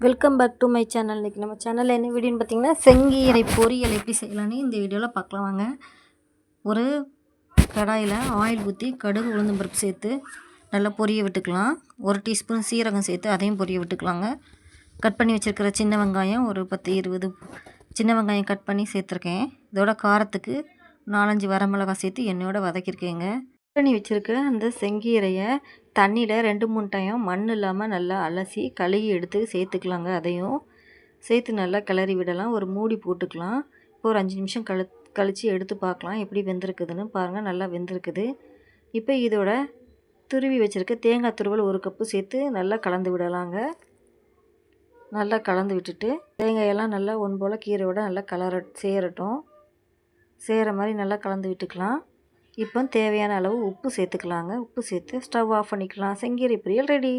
Welcome back to my channel. இன்றைக்கி நம்ம சேனலில் என்ன வீடியோன்னு பார்த்தீங்கன்னா, செங்கீரை பொரியல் எப்படி செய்யலான்னு இந்த வீடியோவில் பார்க்கலாம் வாங்க. ஒரு கடாயில் ஆயில் ஊற்றி கடுகு உளுந்தம் பருப்பு சேர்த்து நல்லா பொரிய விட்டுக்கலாம். 1 டீஸ்பூன் சீரகம் சேர்த்து அதையும் பொரிய விட்டுக்கலாங்க. கட் பண்ணி வச்சுருக்கிற சின்ன வெங்காயம் ஒரு 10-20 சின்ன வெங்காயம் கட் பண்ணி சேர்த்துருக்கேன். இதோட காரத்துக்கு 4-5 வரமிளகாய் சேர்த்து எண்ணெயோட வதக்கியிருக்கேங்க. பண்ணி வச்சுருக்க அந்த செங்கீரையை தண்ணியில் 2-3 டைம் மண் இல்லாமல் நல்லா அலசி கழுகி எடுத்து சேர்த்துக்கலாங்க. அதையும் சேர்த்து நல்லா கிளறி விடலாம். ஒரு மூடி போட்டுக்கலாம். இப்போ ஒரு 5 நிமிஷம் கழித்து எடுத்து பார்க்கலாம் எப்படி வெந்திருக்குதுன்னு. பாருங்கள், நல்லா வெந்திருக்குது. இப்போ இதோட துருவி வச்சுருக்க தேங்காய் துருவல் 1 கப்பு சேர்த்து நல்லா கலந்து விடலாங்க. நல்லா கலந்து விட்டுட்டு தேங்காயெல்லாம் நல்லா போல் கீரையோட நல்லா சேரட்டும். சேர மாதிரி நல்லா கலந்து விட்டுக்கலாம். இப்போ தேவையான அளவு உப்பு சேர்த்துக்கலாங்க. உப்பு சேர்த்து ஸ்டவ் ஆஃப் பண்ணிக்கலாம். செங்கீரை பொரியல் ரெடி.